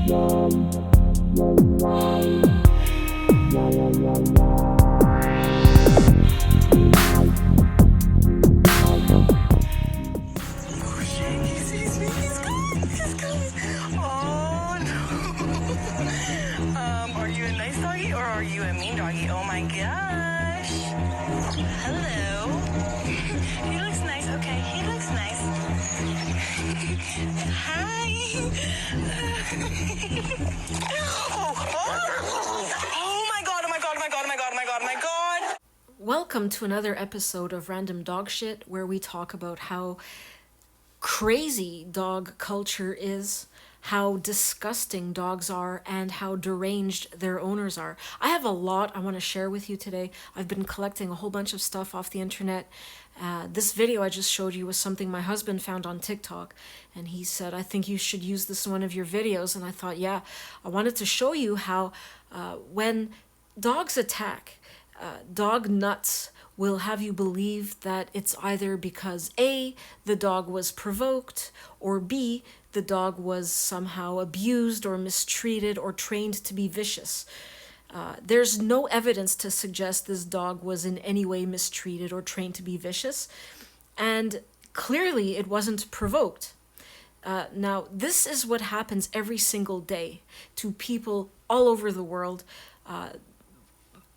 Are you a nice doggy or are you a mean doggy? Oh my gosh. Hello. He looks nice. Okay, he looks nice. Hi. Oh my god, oh my god, oh my god, oh my god, oh my god, oh my god. Welcome to another episode of Random Dog Shit, where we talk about how crazy dog culture is, how disgusting dogs are, and how deranged their owners are. I have a lot I want to share with you today. I've been collecting a whole bunch of stuff off the internet. This video I just showed you was something my husband found on TikTok, and he said, I think you should use this in one of your videos. And I thought, yeah, I wanted to show you how when dogs attack, dog nuts will have you believe that it's either because A, the dog was provoked, or B, the dog was somehow abused or mistreated or trained to be vicious. There's no evidence to suggest this dog was in any way mistreated or trained to be vicious, and clearly it wasn't provoked. Now, this is what happens every single day to people all over the world.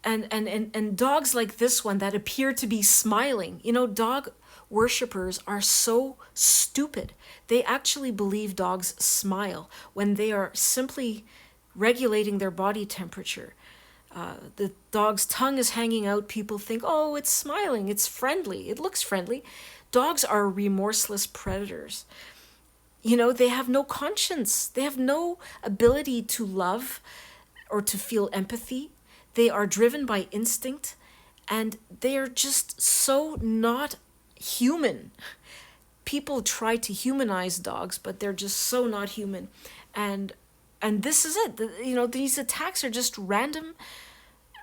And dogs like this one that appear to be smiling. You know, dog worshippers are so stupid. They actually believe dogs smile when they are simply regulating their body temperature. The dog's tongue is hanging out. People think, oh, it's smiling. It's friendly. It looks friendly. Dogs are remorseless predators. You know, they have no conscience. They have no ability to love or to feel empathy. They are driven by instinct, and they are just so not human. People try to humanize dogs, but they're just so not human. And this is it. You know, these attacks are just random,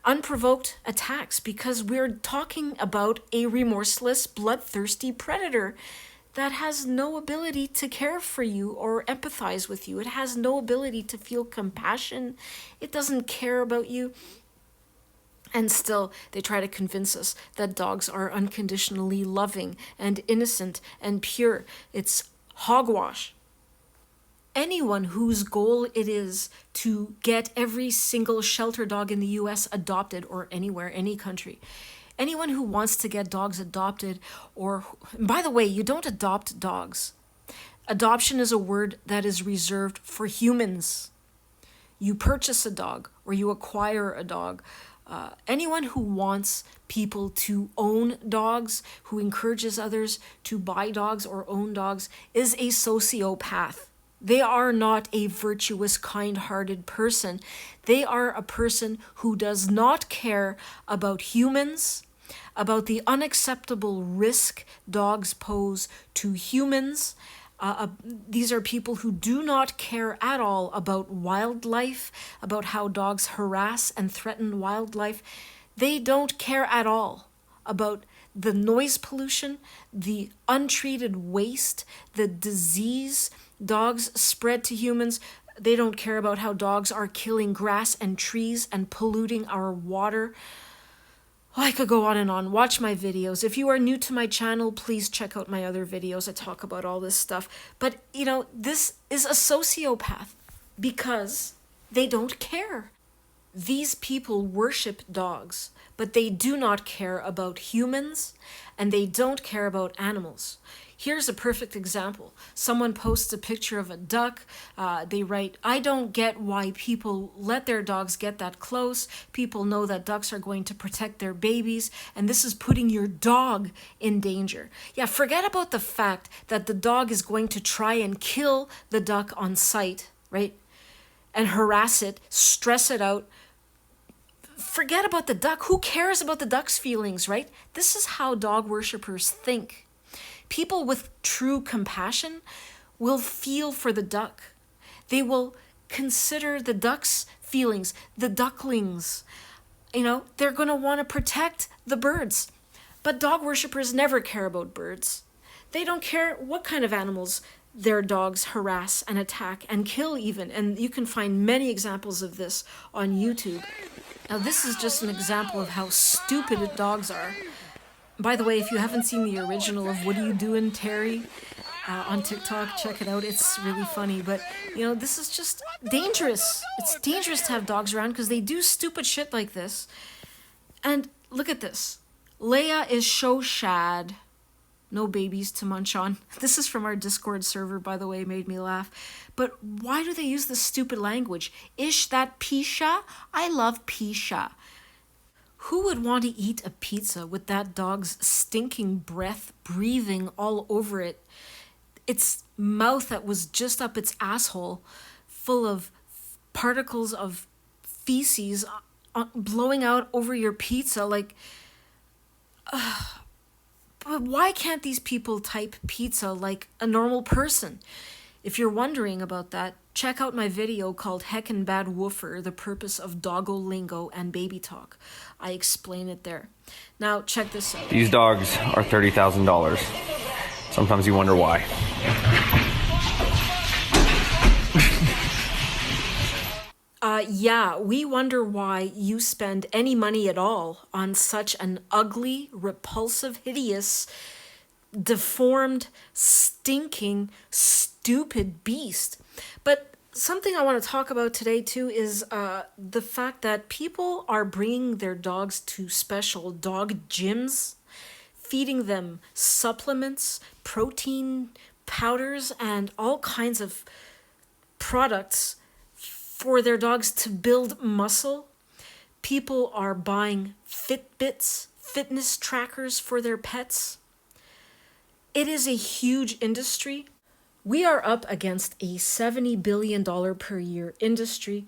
unprovoked attacks because we're talking about a remorseless, bloodthirsty predator that has no ability to care for you or empathize with you. It has no ability to feel compassion. It doesn't care about you. And still, they try to convince us that dogs are unconditionally loving and innocent and pure. It's hogwash. Anyone whose goal it is to get every single shelter dog in the US adopted, or anywhere, any country, anyone who wants to get dogs adopted, or, by the way, you don't adopt dogs. Adoption is a word that is reserved for humans. You purchase a dog or you acquire a dog. Anyone who wants people to own dogs, who encourages others to buy dogs or own dogs, is a sociopath. They are not a virtuous, kind-hearted person. They are a person who does not care about humans, about the unacceptable risk dogs pose to humans. These are people who do not care at all about wildlife, about how dogs harass and threaten wildlife. They don't care at all about the noise pollution, the untreated waste, the disease dogs spread to humans. They don't care about how dogs are killing grass and trees and polluting our water. I could go on and on. Watch my videos. If you are new to my channel, please check out my other videos. I talk about all this stuff. But, you know, this is a sociopath because they don't care. These people worship dogs, but they do not care about humans, and they don't care about animals. Here's a perfect example. Someone posts a picture of a duck. They write, I don't get why people let their dogs get that close. People know that ducks are going to protect their babies, and this is putting your dog in danger. Yeah, forget about the fact that the dog is going to try and kill the duck on sight, right? And harass it, stress it out. Forget about the duck. Who cares about the duck's feelings, right? This is how dog worshippers think. People with true compassion will feel for the duck. They will consider the duck's feelings, the ducklings. You know, they're going to want to protect the birds. But dog worshippers never care about birds. They don't care what kind of animals their dogs harass and attack and kill even. And you can find many examples of this on YouTube. Now, this is just an example of how stupid dogs are. By the way, if you haven't seen the original of What Are You Doing, Terry, on TikTok, check it out. It's really funny. But, this is just dangerous. It's dangerous to have dogs around because they do stupid shit like this. And look at this. Leia is so sad. No babies to munch on. This is from our Discord server, by the way, made me laugh. But why do they use this stupid language? Ish that pisha? I love pisha. Who would want to eat a pizza with that dog's stinking breath breathing all over it? Its mouth that was just up its asshole, full of particles of feces blowing out over your pizza like... But why can't these people type pizza like a normal person? If you're wondering about that, check out my video called Heckin' Bad Woofer, The Purpose of Doggolingo and Baby Talk. I explain it there. Now, check this out. These dogs are $30,000. Sometimes you wonder why. Yeah, we wonder why you spend any money at all on such an ugly, repulsive, hideous, deformed, stinking, stupid beast. But something I want to talk about today too is the fact that people are bringing their dogs to special dog gyms, feeding them supplements, protein powders, and all kinds of products for their dogs to build muscle. People are buying Fitbits, fitness trackers for their pets. It is a huge industry. We are up against a $70 billion per year industry.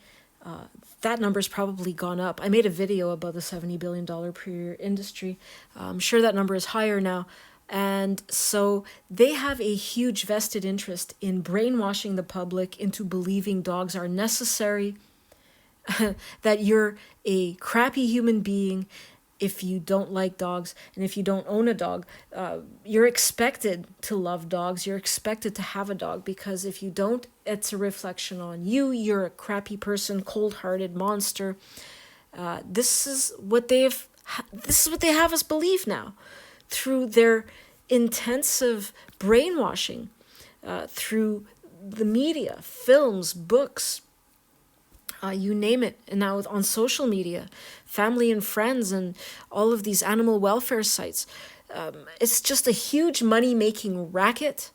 That number's probably gone up. I made a video about the $70 billion per year industry. I'm sure that number is higher now. And so they have a huge vested interest in brainwashing the public into believing dogs are necessary, that you're a crappy human being if you don't like dogs, and if you don't own a dog. You're expected to love dogs. You're expected to have a dog, because if you don't, it's a reflection on you. You're a crappy person, cold-hearted monster. This is what they have us believe now, through their intensive brainwashing, through the media, films, books, you name it. And now on social media, family and friends, and all of these animal welfare sites. It's just a huge money-making racket.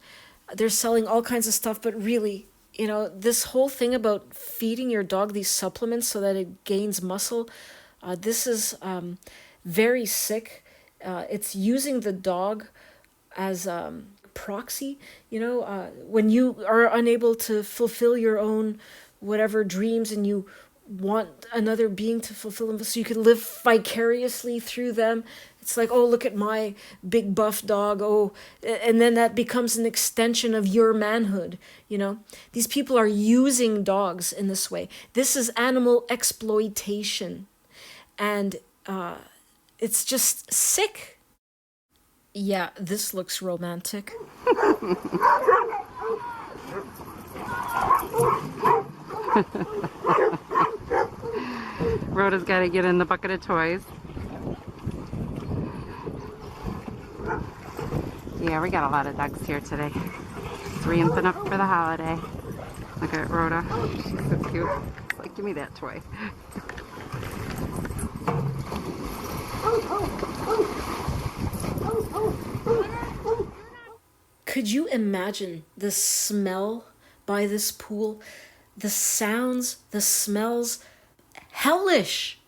They're selling all kinds of stuff, but really, this whole thing about feeding your dog these supplements so that it gains muscle, this is very sick. It's using the dog as proxy, when you are unable to fulfill your own whatever dreams and you want another being to fulfill them so you can live vicariously through them. It's like, oh, look at my big buff dog. Oh, and then that becomes an extension of your manhood. These people are using dogs in this way. This is animal exploitation. And it's just sick. Yeah, this looks romantic. Rhoda's got to get in the bucket of toys. Yeah, we got a lot of dogs here today. Just ramping up for the holiday. Look at Rhoda. She's so cute. It's like, give me that toy. Could you imagine the smell by this pool? The sounds, the smells, hellish,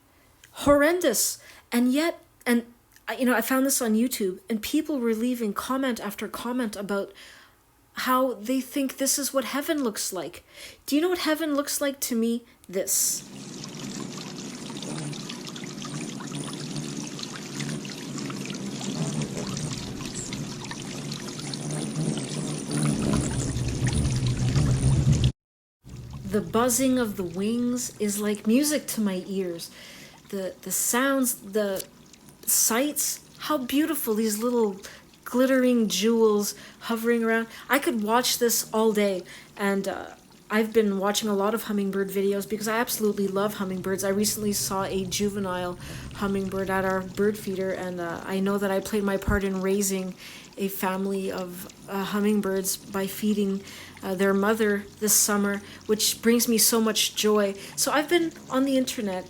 horrendous. And yet, I found this on YouTube, and people were leaving comment after comment about how they think this is what heaven looks like. Do you know what heaven looks like to me? This. The buzzing of the wings is like music to my ears. The sounds, the sights, how beautiful these little glittering jewels hovering around. I could watch this all day, and I've been watching a lot of hummingbird videos because I absolutely love hummingbirds. I recently saw a juvenile hummingbird at our bird feeder, and I know that I played my part in raising a family of hummingbirds by feeding their mother this summer, which brings me so much joy. So I've been on the internet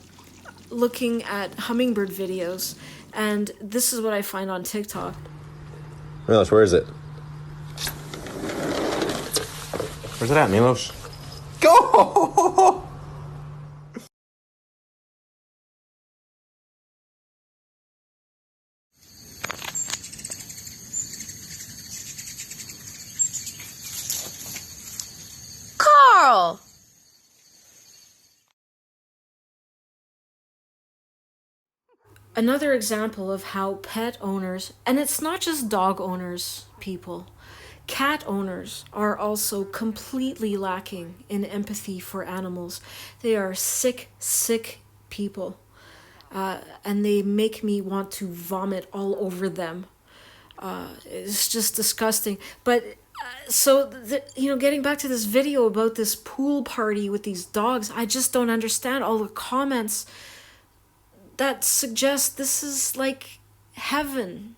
looking at hummingbird videos, and this is what I find on TikTok. Milos, where is it? Where's it at, Milos? Go! Carl! Another example of how pet owners, and it's not just dog owners, people, cat owners are also completely lacking in empathy for animals. They are sick, sick people. And they make me want to vomit all over them. It's just disgusting. But getting back to this video about this pool party with these dogs, I just don't understand all the comments that suggest this is like heaven,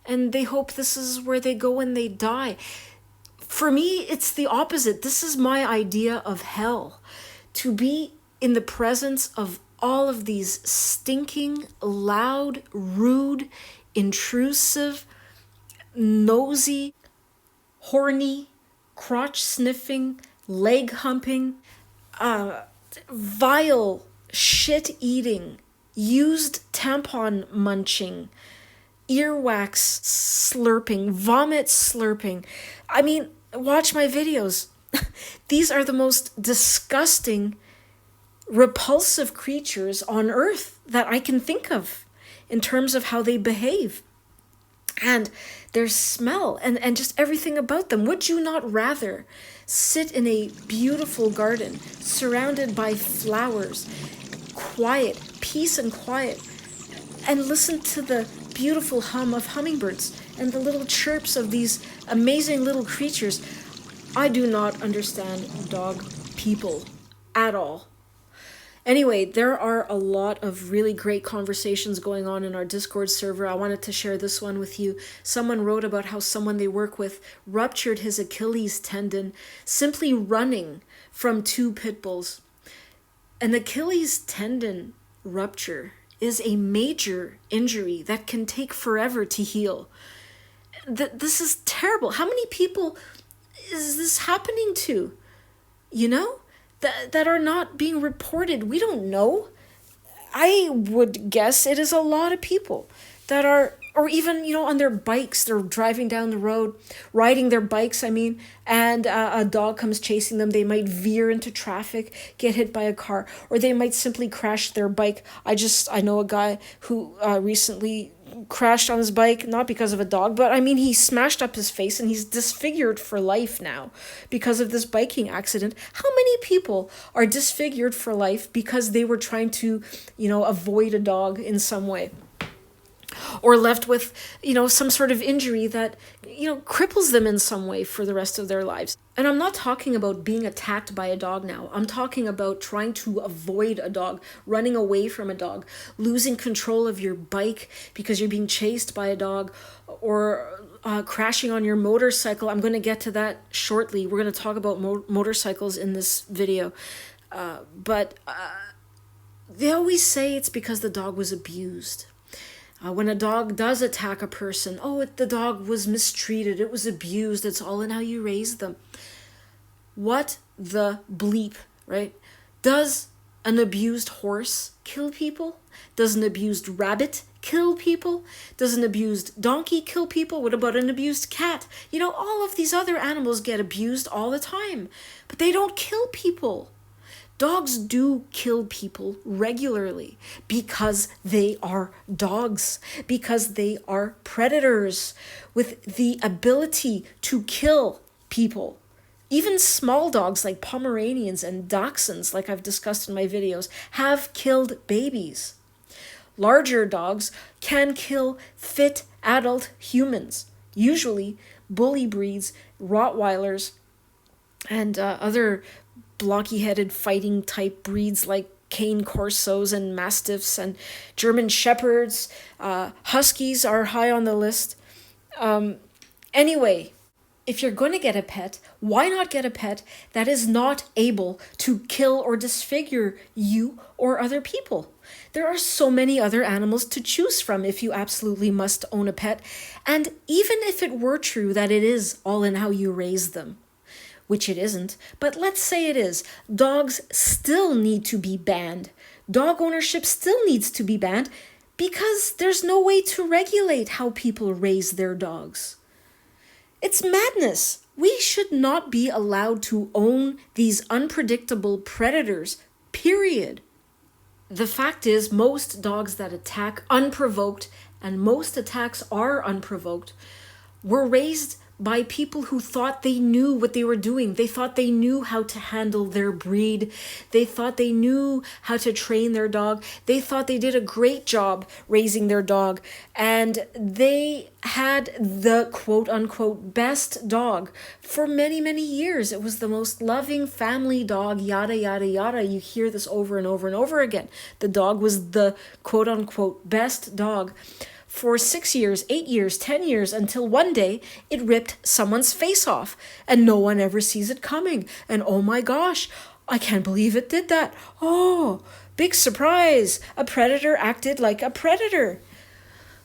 and they hope this is where they go when they die. For me, it's the opposite. This is my idea of hell. To be in the presence of all of these stinking, loud, rude, intrusive, nosy, horny, crotch sniffing, leg humping, vile, shit eating, used tampon munching, earwax slurping, vomit slurping. I mean, watch my videos. These are the most disgusting, repulsive creatures on earth that I can think of in terms of how they behave and their smell and just everything about them. Would you not rather sit in a beautiful garden surrounded by flowers, quiet, peace and quiet, and listen to the beautiful hum of hummingbirds and the little chirps of these amazing little creatures? I do not understand dog people at all. Anyway, there are a lot of really great conversations going on in our Discord server. I wanted to share this one with you. Someone wrote about how someone they work with ruptured his Achilles tendon simply running from 2 pit bulls. An Achilles tendon rupture is a major injury that can take forever to heal. This is terrible. How many people is this happening to? You know? That are not being reported. We don't know. I would guess it is a lot of people that are, or even, on their bikes, they're driving down the road, riding their bikes, and a dog comes chasing them. They might veer into traffic, get hit by a car, or they might simply crash their bike. I know a guy who recently crashed on his bike, not because of a dog, but he smashed up his face and he's disfigured for life now because of this biking accident. How many people are disfigured for life because they were trying to, avoid a dog in some way? Or left with, some sort of injury that, cripples them in some way for the rest of their lives. And I'm not talking about being attacked by a dog now. I'm talking about trying to avoid a dog, running away from a dog, losing control of your bike because you're being chased by a dog, or crashing on your motorcycle. I'm going to get to that shortly. We're going to talk about motorcycles in this video. But they always say it's because the dog was abused. When a dog does attack a person, the dog was mistreated, it was abused, it's all in how you raise them. What the bleep, right? Does an abused horse kill people? Does an abused rabbit kill people? Does an abused donkey kill people? What about an abused cat? All of these other animals get abused all the time, but they don't kill people. Dogs do kill people regularly because they are dogs, because they are predators with the ability to kill people. Even small dogs like Pomeranians and Dachshunds, like I've discussed in my videos, have killed babies. Larger dogs can kill fit adult humans. Usually, bully breeds, Rottweilers, and other blocky-headed fighting type breeds like Cane Corsos and Mastiffs and German Shepherds. Huskies are high on the list. Anyway, if you're going to get a pet, why not get a pet that is not able to kill or disfigure you or other people? There are so many other animals to choose from if you absolutely must own a pet. And even if it were true that it is all in how you raise them, which it isn't, but let's say it is, dogs still need to be banned. Dog ownership still needs to be banned because there's no way to regulate how people raise their dogs. It's madness. We should not be allowed to own these unpredictable predators, period. The fact is, most dogs that attack unprovoked, and most attacks are unprovoked, were raised by people who thought they knew what they were doing. They thought they knew how to handle their breed. They thought they knew how to train their dog. They thought they did a great job raising their dog. And they had the quote unquote best dog for many, many years. It was the most loving family dog, yada, yada, yada. You hear this over and over and over again. The dog was the quote unquote best dog for 6 years, 8 years, 10 years, until one day it ripped someone's face off and no one ever sees it coming. And oh my gosh, I can't believe it did that. Oh, big surprise. A predator acted like a predator.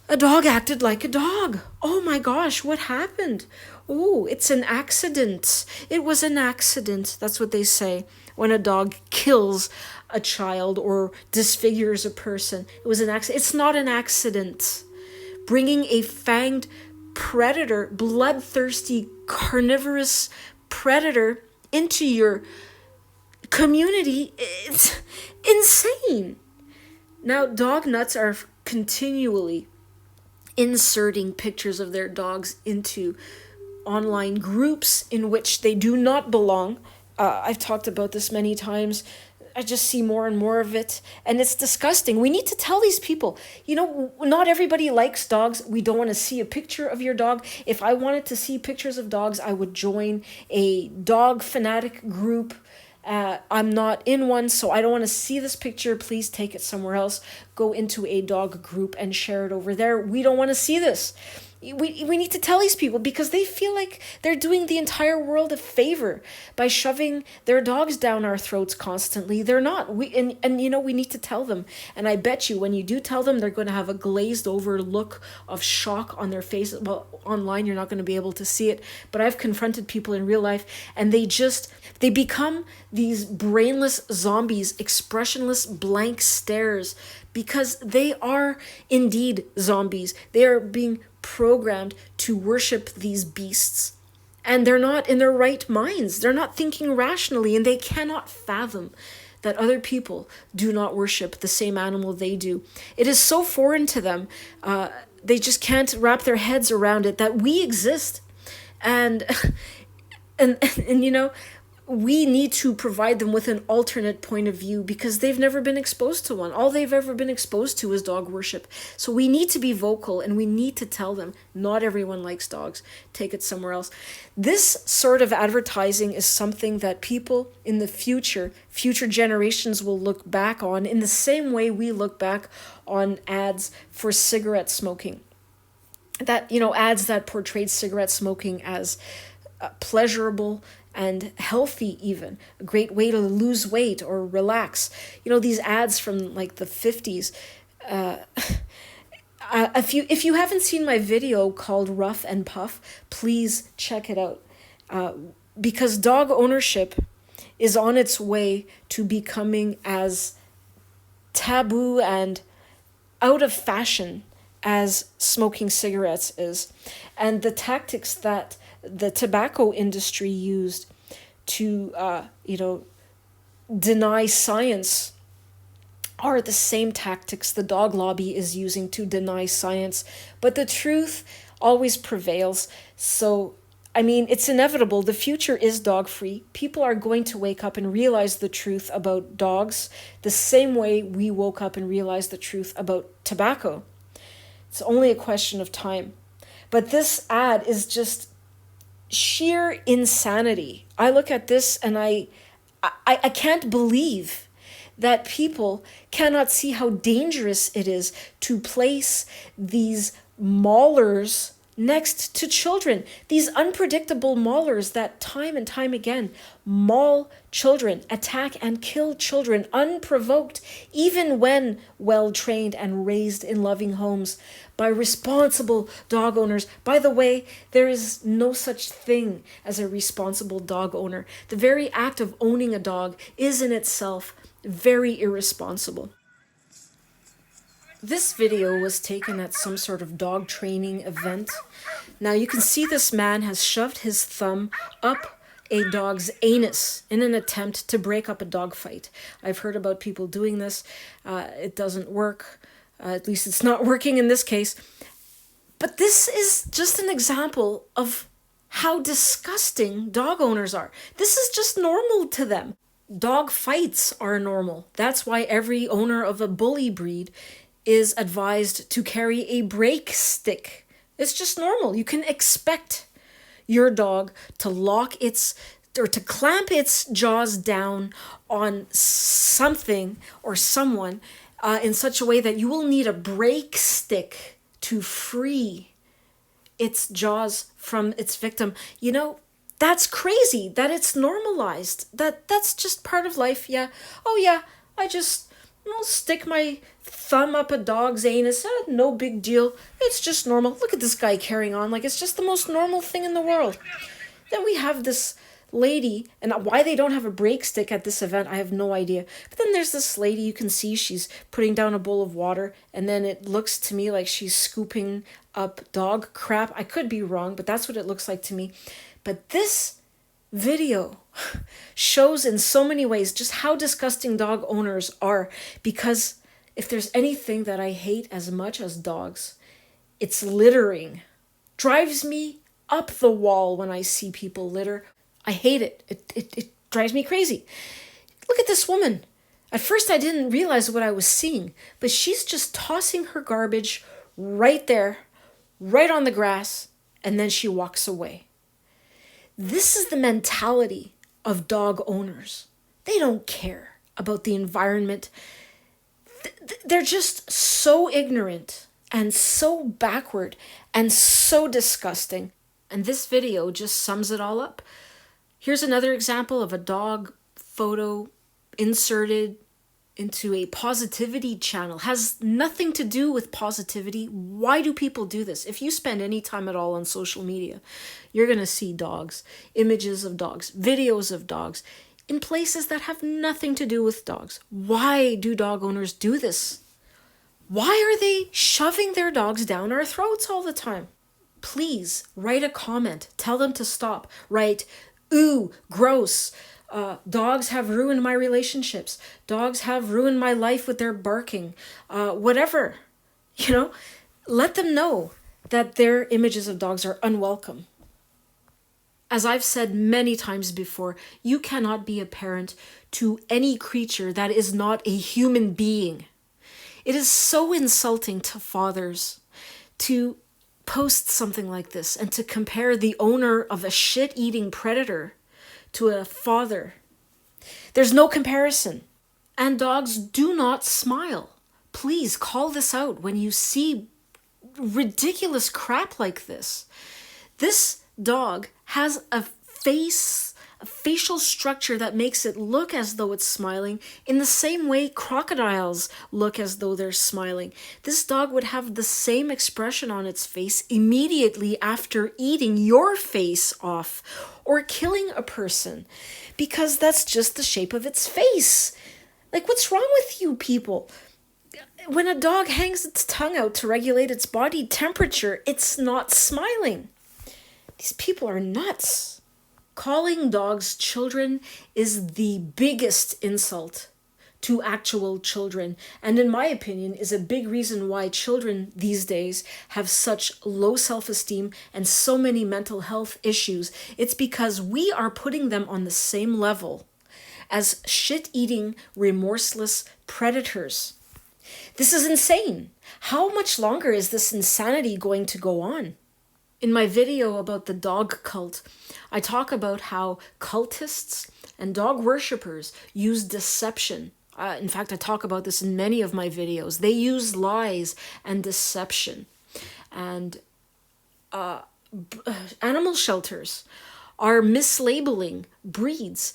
A dog acted like a dog. Oh my gosh, what happened? Oh, it's an accident. It was an accident. That's what they say when a dog kills a child or disfigures a person. It was an accident. It's not an accident. Bringing a fanged predator, bloodthirsty, carnivorous predator into your community, it's insane. Now, dog nuts are continually inserting pictures of their dogs into online groups in which they do not belong. I've talked about this many times. I just see more and more of it, and it's disgusting. We need to tell these people, not everybody likes dogs. We don't want to see a picture of your dog. If I wanted to see pictures of dogs, I would join a dog fanatic group. I'm not in one, so I don't want to see this picture. Please take it somewhere else. Go into a dog group and share it over there. We don't want to see this. We need to tell these people because they feel like they're doing the entire world a favor by shoving their dogs down our throats constantly. They're not. We need to tell them. And I bet you when you do tell them, they're going to have a glazed over look of shock on their face. Well, online, you're not going to be able to see it. But I've confronted people in real life, and they become these brainless zombies, expressionless blank stares, because they are indeed zombies. They are being programmed to worship these beasts, and they're not in their right minds. They're not thinking rationally, and they cannot fathom that other people do not worship the same animal they do. It is so foreign to them. They just can't wrap their heads around it that we exist, and we need to provide them with an alternate point of view because they've never been exposed to one. All they've ever been exposed to is dog worship. So we need to be vocal, and we need to tell them not everyone likes dogs. Take it somewhere else. This sort of advertising is something that people in the future generations will look back on in the same way we look back on ads for cigarette smoking. That, ads that portrayed cigarette smoking as pleasurable and healthy, even a great way to lose weight or relax. These ads from like the 50s. If you haven't seen my video called Rough and Puff, please check it out. Because dog ownership is on its way to becoming as taboo and out of fashion as smoking cigarettes is. And the tactics that the tobacco industry used to, deny science are the same tactics the dog lobby is using to deny science. But the truth always prevails. So, it's inevitable. The future is dog-free. People are going to wake up and realize the truth about dogs the same way we woke up and realized the truth about tobacco. It's only a question of time. But this ad is just sheer insanity. I look at this and I can't believe that people cannot see how dangerous it is to place these maulers next to children. These unpredictable maulers that time and time again maul children, attack and kill children unprovoked, even when well trained and raised in loving homes by responsible dog owners. By the way, there is no such thing as a responsible dog owner. The very act of owning a dog is in itself very irresponsible. This video was taken at some sort of dog training event. Now you can see this man has shoved his thumb up a dog's anus in an attempt to break up a dog fight. I've heard about people doing this. It doesn't work. At least it's not working in this case. But this is just an example of how disgusting dog owners are. This is just normal to them. Dog fights are normal. That's why every owner of a bully breed is advised to carry a break stick. It's just normal. You can expect your dog to to clamp its jaws down on something or someone in such a way that you will need a break stick to free its jaws from its victim. You know, that's crazy that it's normalized. That's just part of life. Yeah. Oh yeah, I just stick my thumb up a dog's anus. No big deal. It's just normal. Look at this guy carrying on like it's just the most normal thing in the world. Then we have this lady, and why they don't have a break stick at this event, I have no idea. But then there's this lady, you can see she's putting down a bowl of water, and then it looks to me like she's scooping up dog crap. I could be wrong, but that's what it looks like to me. But this video shows in so many ways just how disgusting dog owners are, because if there's anything that I hate as much as dogs, it's littering. Drives me up the wall when I see people litter. I hate it. It drives me crazy. Look at this woman. At first I didn't realize what I was seeing, but she's just tossing her garbage right there, right on the grass, and then she walks away. This is the mentality of dog owners. They don't care about the environment. They're just so ignorant and so backward and so disgusting. And this video just sums it all up. Here's another example of a dog photo inserted into a positivity channel. Has nothing to do with positivity. Why do people do this? If you spend any time at all on social media, you're going to see dogs, images of dogs, videos of dogs in places that have nothing to do with dogs. Why do dog owners do this? Why are they shoving their dogs down our throats all the time? Please write a comment. Tell them to stop. Write, ooh, gross. Dogs have ruined my relationships. Dogs have ruined my life with their barking. Whatever. You know, let them know that their images of dogs are unwelcome. As I've said many times before, you cannot be a parent to any creature that is not a human being. It is so insulting to fathers to post something like this and to compare the owner of a shit-eating predator to a father. There's no comparison. And dogs do not smile. Please call this out when you see ridiculous crap like this. This dog has a facial structure that makes it look as though it's smiling in the same way crocodiles look as though they're smiling. This dog would have the same expression on its face immediately after eating your face off or killing a person, because that's just the shape of its face. Like, what's wrong with you people? When a dog hangs its tongue out to regulate its body temperature, it's not smiling. These people are nuts. Calling dogs children is the biggest insult to actual children, and in my opinion is a big reason why children these days have such low self-esteem and so many mental health issues. It's because we are putting them on the same level as shit-eating, remorseless predators. This is insane. How much longer is this insanity going to go on? In my video about the dog cult, I talk about how cultists and dog worshippers use deception. In fact, I talk about this in many of my videos. They use lies and deception. And animal shelters are mislabeling breeds.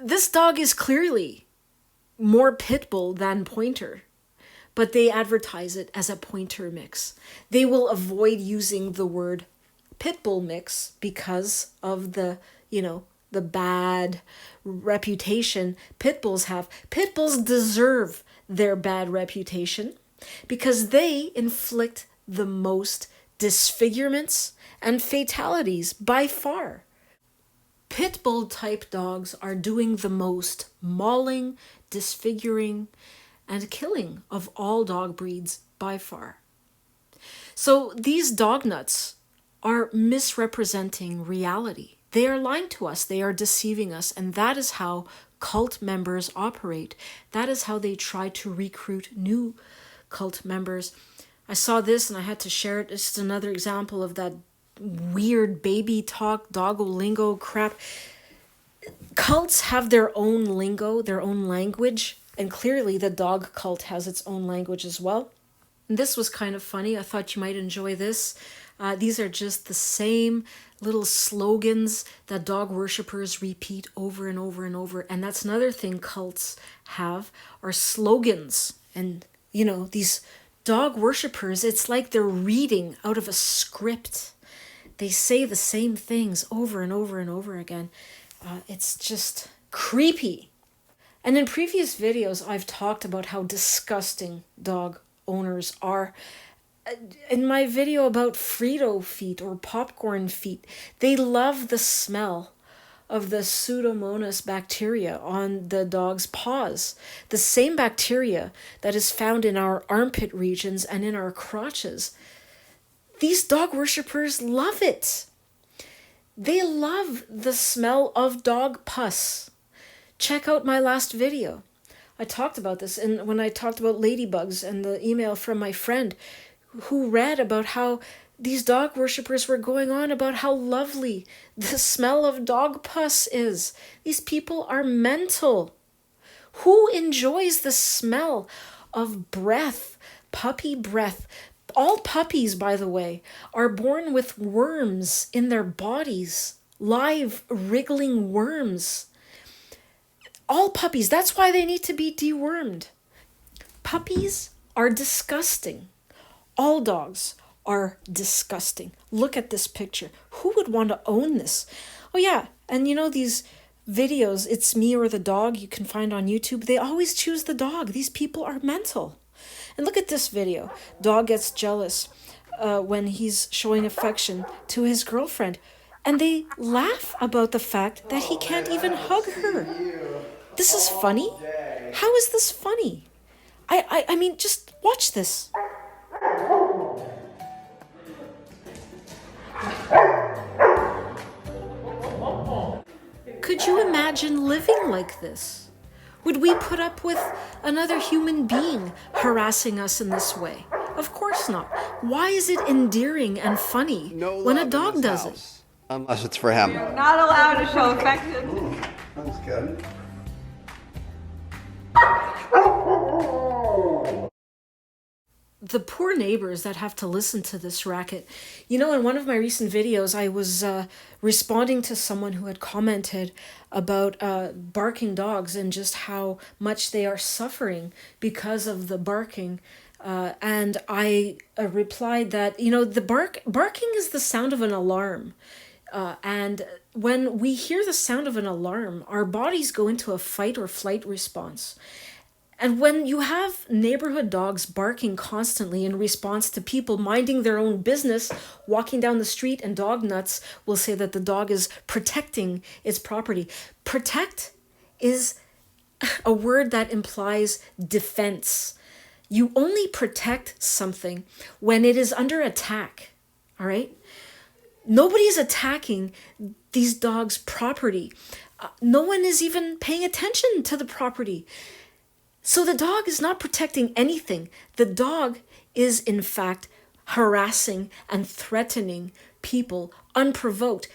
This dog is clearly more pit bull than pointer, but they advertise it as a pointer mix. They will avoid using the word pit bull mix because of the bad reputation pit bulls have. Pit bulls deserve their bad reputation because they inflict the most disfigurements and fatalities by far. Pit bull type dogs are doing the most mauling, disfiguring, and killing of all dog breeds by far. So these dog nuts are misrepresenting reality. They are lying to us. They are deceiving us. And that is how cult members operate. That is how they try to recruit new cult members. I saw this and I had to share it. It's just another example of that weird baby talk, doggolingo crap. Cults have their own lingo, their own language, and clearly the dog cult has its own language as well. And this was kind of funny. I thought you might enjoy this. These are just the same little slogans that dog worshippers repeat over and over and over. And that's another thing cults have, are slogans. And, these dog worshippers, it's like they're reading out of a script. They say the same things over and over and over again. It's just creepy. And in previous videos, I've talked about how disgusting dog owners are. In my video about Frito feet or popcorn feet, they love the smell of the Pseudomonas bacteria on the dog's paws. The same bacteria that is found in our armpit regions and in our crotches. These dog worshippers love it. They love the smell of dog pus. Check out my last video. I talked about this, and when I talked about ladybugs and the email from my friend who read about how these dog worshippers were going on about how lovely the smell of dog pus is. These people are mental. Who enjoys the smell of breath, puppy breath? All puppies, by the way, are born with worms in their bodies, live wriggling worms. All puppies, that's why they need to be dewormed. Puppies are disgusting. All dogs are disgusting. Look at this picture. Who would want to own this? Oh yeah, and these videos, it's me or the dog, you can find on YouTube, they always choose the dog. These people are mental. And look at this video. Dog gets jealous when he's showing affection to his girlfriend. And they laugh about the fact that he can't even hug her. This is funny? How is this funny? I mean, just watch this. Could you imagine living like this? Would we put up with another human being harassing us in this way? Of course not. Why is it endearing and funny when a dog does it? Unless it's for him. You're not allowed to show affection. That's good. The poor neighbors that have to listen to this racket. In one of my recent videos, I was responding to someone who had commented about barking dogs and just how much they are suffering because of the barking. And I replied that, the barking is the sound of an alarm. And when we hear the sound of an alarm, our bodies go into a fight or flight response. And when you have neighborhood dogs barking constantly in response to people minding their own business, walking down the street, and dog nuts will say that the dog is protecting its property. Protect is a word that implies defense. You only protect something when it is under attack, all right? Nobody's attacking these dogs' property. No one is even paying attention to the property. So the dog is not protecting anything. The dog is, in fact, harassing and threatening people unprovoked.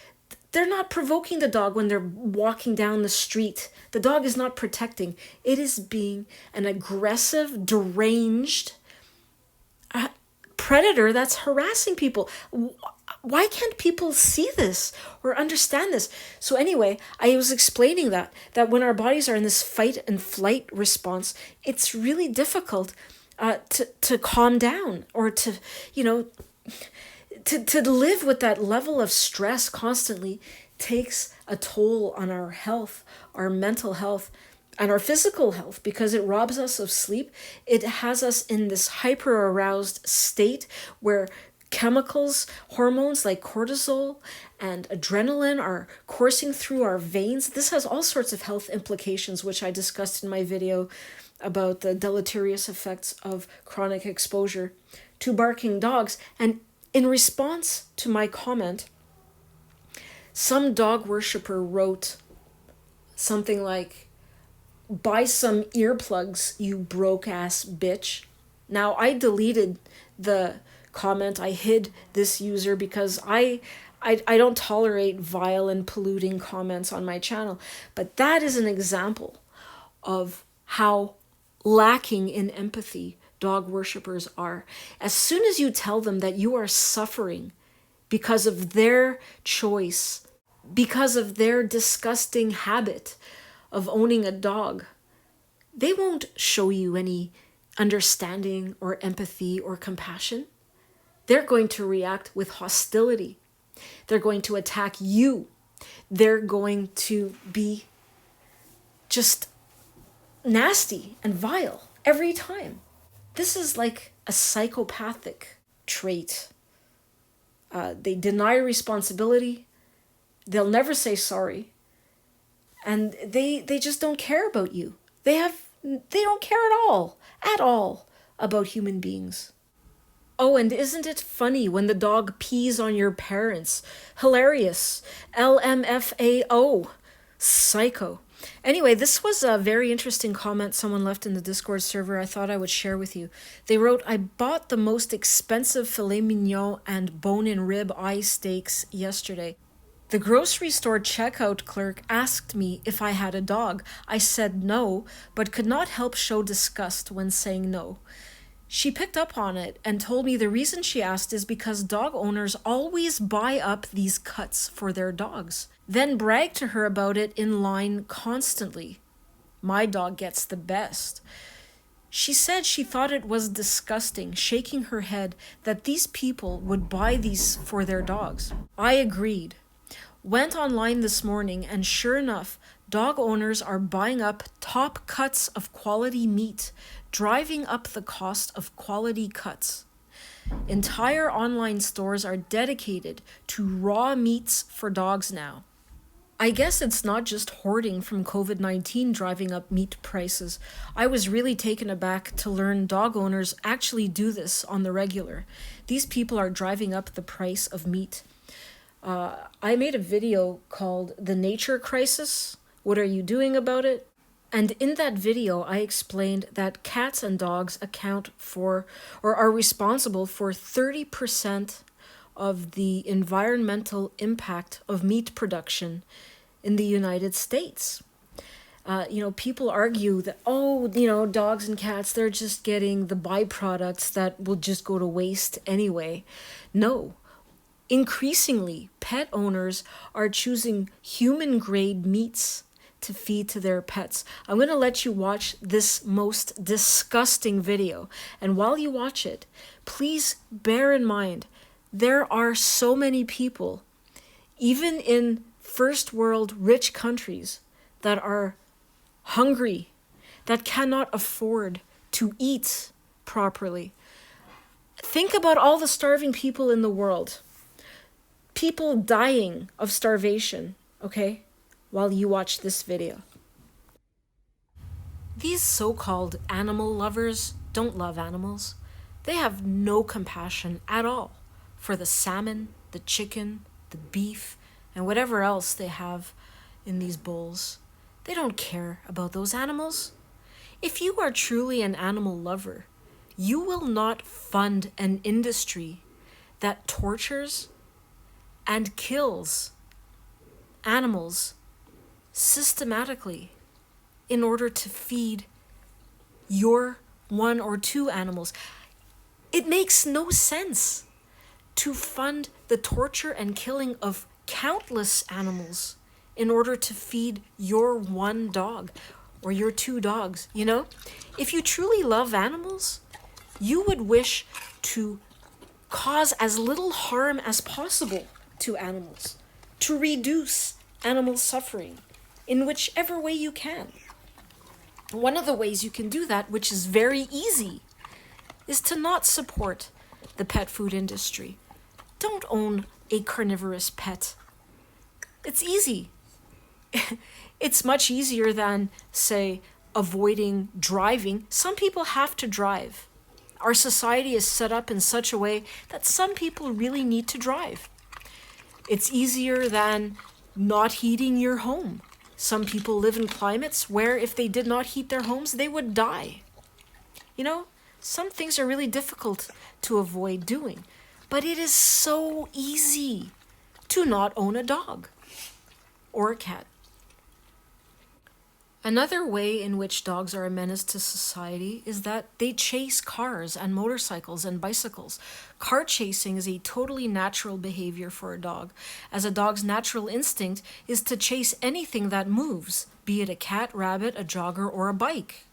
They're not provoking the dog when they're walking down the street. The dog is not protecting. It is being an aggressive, deranged predator that's harassing people. Why can't people see this or understand this? So anyway, I was explaining that when our bodies are in this fight and flight response, it's really difficult to calm down or to live with that level of stress constantly takes a toll on our health, our mental health, and our physical health, because it robs us of sleep. It has us in this hyper-aroused state where chemicals, hormones like cortisol and adrenaline are coursing through our veins. This has all sorts of health implications, which I discussed in my video about the deleterious effects of chronic exposure to barking dogs. And in response to my comment, some dog worshiper wrote something like, "Buy some earplugs, you broke-ass bitch." Now, I deleted the comment. I hid this user because I don't tolerate vile and polluting comments on my channel. But that is an example of how lacking in empathy dog worshippers are. As soon as you tell them that you are suffering because of their choice, because of their disgusting habit of owning a dog, they won't show you any understanding or empathy or compassion. They're going to react with hostility. They're going to attack you. They're going to be just nasty and vile every time. This is like a psychopathic trait. They deny responsibility. They'll never say sorry. And they just don't care about you. They don't care at all about human beings. Oh, and isn't it funny when the dog pees on your parents? Hilarious. LMFAO. Psycho. Anyway, this was a very interesting comment someone left in the Discord server I thought I would share with you. They wrote, "I bought the most expensive filet mignon and bone-in rib eye steaks yesterday. The grocery store checkout clerk asked me if I had a dog. I said no, but could not help show disgust when saying no. She picked up on it and told me the reason she asked is because dog owners always buy up these cuts for their dogs, then brag to her about it in line constantly. My dog gets the best." She said she thought it was disgusting, shaking her head that these people would buy these for their dogs. I agreed. Went online this morning and sure enough, dog owners are buying up top cuts of quality meat, driving up the cost of quality cuts. Entire online stores are dedicated to raw meats for dogs now. I guess it's not just hoarding from COVID-19 driving up meat prices. I was really taken aback to learn dog owners actually do this on the regular. These people are driving up the price of meat. I made a video called "The Nature Crisis. What are you doing about it?" And in that video, I explained that cats and dogs account for or are responsible for 30% of the environmental impact of meat production in the United States. People argue that, dogs and cats, they're just getting the byproducts that will just go to waste anyway. No. Increasingly, pet owners are choosing human-grade meats to feed to their pets. I'm going to let you watch this most disgusting video. And while you watch it, please bear in mind, there are so many people, even in first world rich countries, that are hungry, that cannot afford to eat properly. Think about all the starving people in the world. People dying of starvation, okay? While you watch this video. These so-called animal lovers don't love animals. They have no compassion at all for the salmon, the chicken, the beef, and whatever else they have in these bowls. They don't care about those animals. If you are truly an animal lover, you will not fund an industry that tortures and kills animals systematically in order to feed your one or two animals. It makes no sense to fund the torture and killing of countless animals in order to feed your one dog or your two dogs, you know? If you truly love animals, you would wish to cause as little harm as possible to animals, to reduce animal suffering in whichever way you can. One of the ways you can do that, which is very easy, is to not support the pet food industry. Don't own a carnivorous pet. It's easy. It's much easier than, say, avoiding driving. Some people have to drive. Our society is set up in such a way that some people really need to drive. It's easier than not heating your home. Some people live in climates where if they did not heat their homes, they would die. You know, some things are really difficult to avoid doing, but it is so easy to not own a dog or a cat. Another way in which dogs are a menace to society is that they chase cars and motorcycles and bicycles. Car chasing is a totally natural behavior for a dog, as a dog's natural instinct is to chase anything that moves, be it a cat, rabbit, a jogger, or a bike.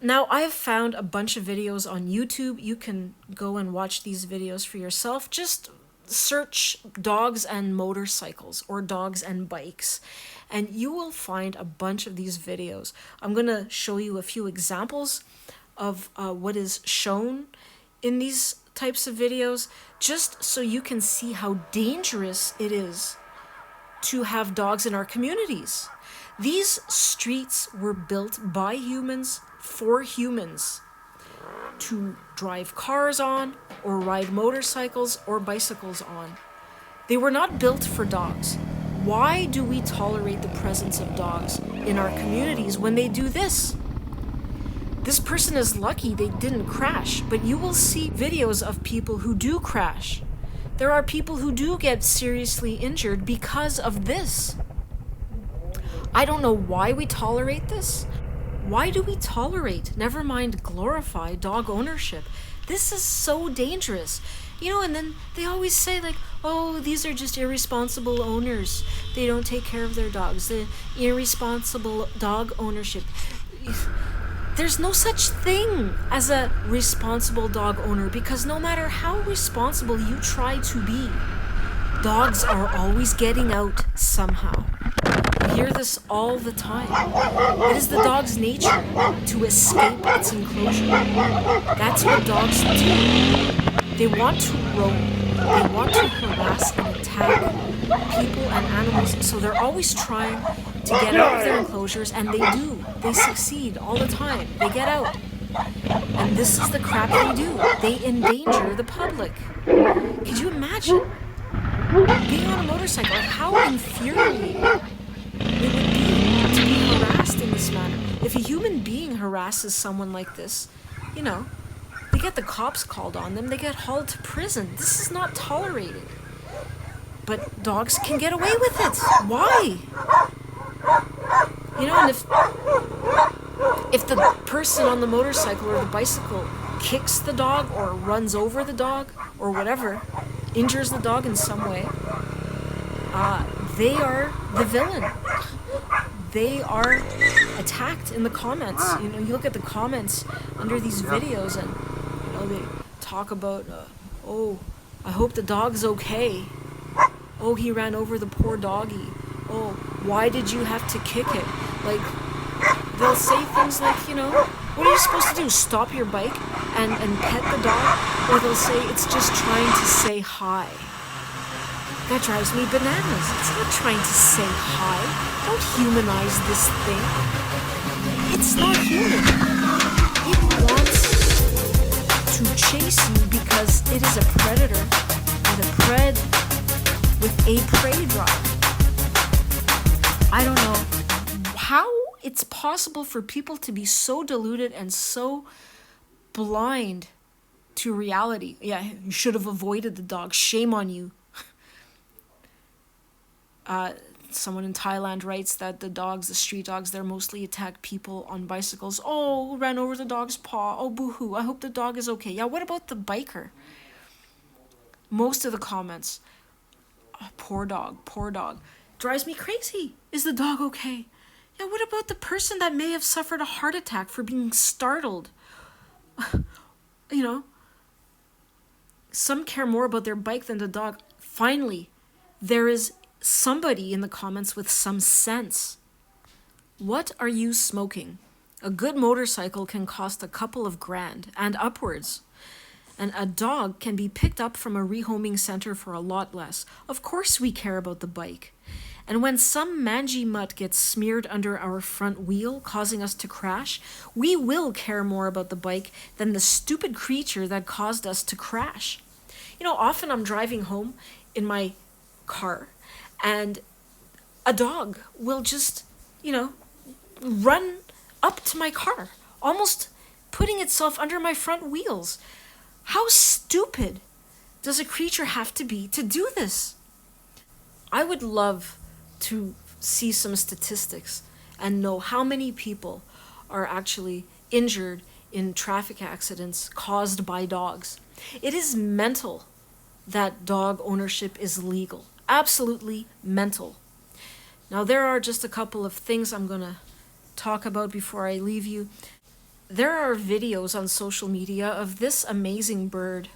Now, I have found a bunch of videos on YouTube. You can go and watch these videos for yourself. Just search dogs and motorcycles or dogs and bikes, and you will find a bunch of these videos. I'm going to show you a few examples of what is shown in these types of videos, just so you can see how dangerous it is to have dogs in our communities. These streets were built by humans for humans to drive cars on or ride motorcycles or bicycles on. They were not built for dogs. Why do we tolerate the presence of dogs in our communities when they do this? This person is lucky they didn't crash, but you will see videos of people who do crash. There are people who do get seriously injured because of this. I don't know why we tolerate this. Why do we tolerate, never mind glorify, dog ownership? This is so dangerous. You know, and then they always say like, oh, these are just irresponsible owners. They don't take care of their dogs. The irresponsible dog ownership. There's no such thing as a responsible dog owner, because no matter how responsible you try to be, dogs are always getting out somehow. You hear this all the time. It is the dog's nature to escape its enclosure. That's what dogs do. They want to roam. They want to harass and attack people and animals. So they're always trying to get out of their enclosures, and they do. They succeed all the time. They get out. And this is the crap they do. They endanger the public. Could you imagine being on a motorcycle? How infuriating it would be to be harassed in this manner. If a human being harasses someone like this, you know, they get the cops called on them, they get hauled to prison. This is not tolerated. But dogs can get away with it. Why? You know, and if the person on the motorcycle or the bicycle kicks the dog or runs over the dog or whatever, injures the dog in some way, they are the villain. They are attacked in the comments. You know, you look at the comments under these videos, and you know they talk about, oh, I hope the dog's okay. Oh, he ran over the poor doggy. Oh, why did you have to kick it? Like, they'll say things like, you know, what are you supposed to do? Stop your bike and pet the dog? Or they'll say it's just trying to say hi. That drives me bananas. It's not trying to say hi. Don't humanize this thing. It's not human. It wants to chase you because it is a predator with a prey drive. I don't know how it's possible for people to be so deluded and so blind to reality. Yeah, you should have avoided the dog. Shame on you. Someone in Thailand writes that the street dogs, they're mostly attack people on bicycles. Oh, ran over the dog's paw. Oh, boo-hoo. I hope the dog is okay. Yeah, what about the biker? Most of the comments, oh, poor dog, poor dog. Drives me crazy. Is the dog okay? Yeah, what about the person that may have suffered a heart attack for being startled? You know, some care more about their bike than the dog. Finally, there is somebody in the comments with some sense. What are you smoking? A good motorcycle can cost a couple of grand and upwards. And a dog can be picked up from a rehoming center for a lot less. Of course we care about the bike. And when some mangy mutt gets smeared under our front wheel, causing us to crash, we will care more about the bike than the stupid creature that caused us to crash. You know, often I'm driving home in my car, and a dog will just, you know, run up to my car, almost putting itself under my front wheels. How stupid does a creature have to be to do this? I would love to see some statistics and know how many people are actually injured in traffic accidents caused by dogs. It is mental that dog ownership is legal. Absolutely mental. Now, there are just a couple of things I'm going to talk about before I leave you. There are videos on social media of this amazing bird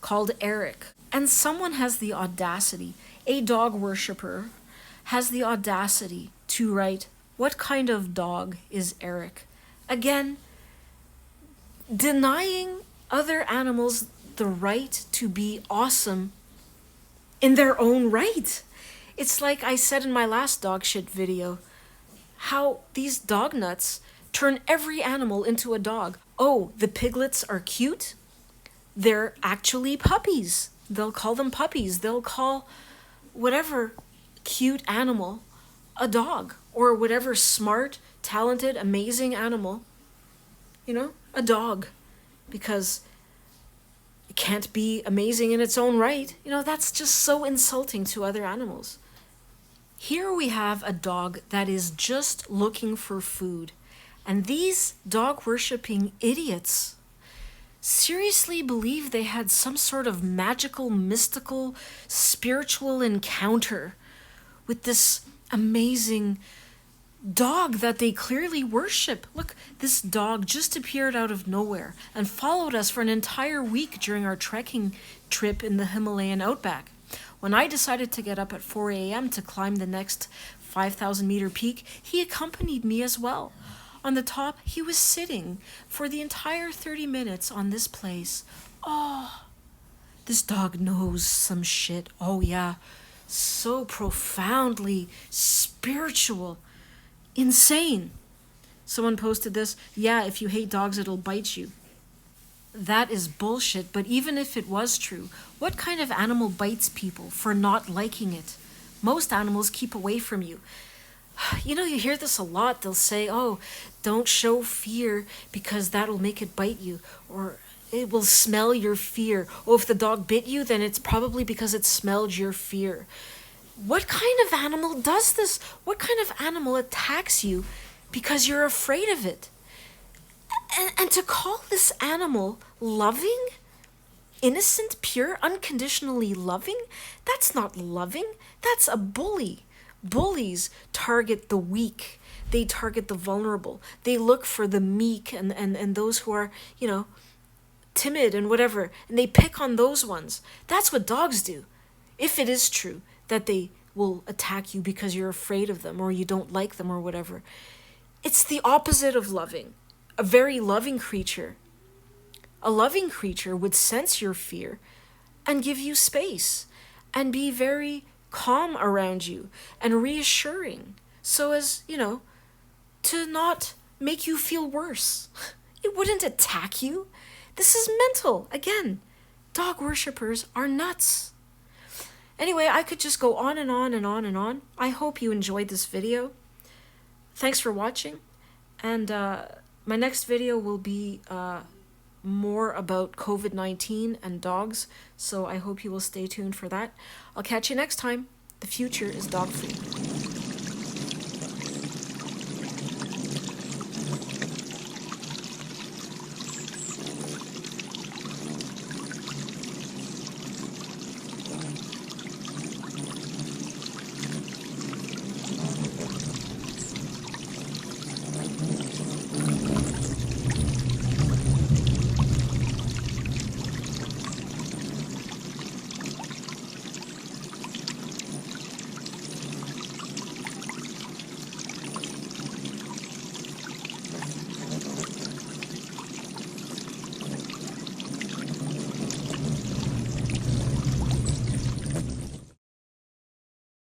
called Eric. And someone has the audacity, a dog worshiper has the audacity to write, "What kind of dog is Eric?" Again, denying other animals the right to be awesome in their own right. It's like I said in my last dog shit video, how these dog nuts turn every animal into a dog. Oh, the piglets are cute? They're actually puppies. They'll call them puppies. They'll call whatever cute animal a dog, or whatever smart, talented, amazing animal, you know, a dog, because it can't be amazing in its own right. You know, that's just so insulting to other animals. Here we have a dog that is just looking for food. And these dog-worshipping idiots seriously believe they had some sort of magical, mystical, spiritual encounter with this amazing dog that they clearly worship. Look, this dog just appeared out of nowhere and followed us for an entire week during our trekking trip in the Himalayan outback. When I decided to get up at 4 a.m. to climb the next 5,000 meter peak, he accompanied me as well. On the top, he was sitting for the entire 30 minutes on this place. Oh, this dog knows some shit. Oh yeah, so profoundly spiritual. Insane. Someone posted this, "Yeah, if you hate dogs, it'll bite you." That is bullshit, but even if it was true, what kind of animal bites people for not liking it? Most animals keep away from you. You know, you hear this a lot. They'll say, "Oh, don't show fear because that'll make it bite you," or "it will smell your fear." Oh, if the dog bit you, then it's probably because it smelled your fear. What kind of animal does this? What kind of animal attacks you because you're afraid of it? And to call this animal loving, innocent, pure, unconditionally loving, that's not loving. That's a bully. Bullies target the weak. They target the vulnerable. They look for the meek and those who are, you know, timid and whatever. And they pick on those ones. That's what dogs do. If it is true that they will attack you because you're afraid of them or you don't like them or whatever. It's the opposite of loving. A very loving creature. A loving creature would sense your fear and give you space and be very calm around you and reassuring so as, you know, to not make you feel worse. It wouldn't attack you. This is mental. Again, dog worshippers are nuts. Anyway, I could just go on and on and on and on. I hope you enjoyed this video. Thanks for watching. And my next video will be more about COVID-19 and dogs. So I hope you will stay tuned for that. I'll catch you next time. The future is dog free.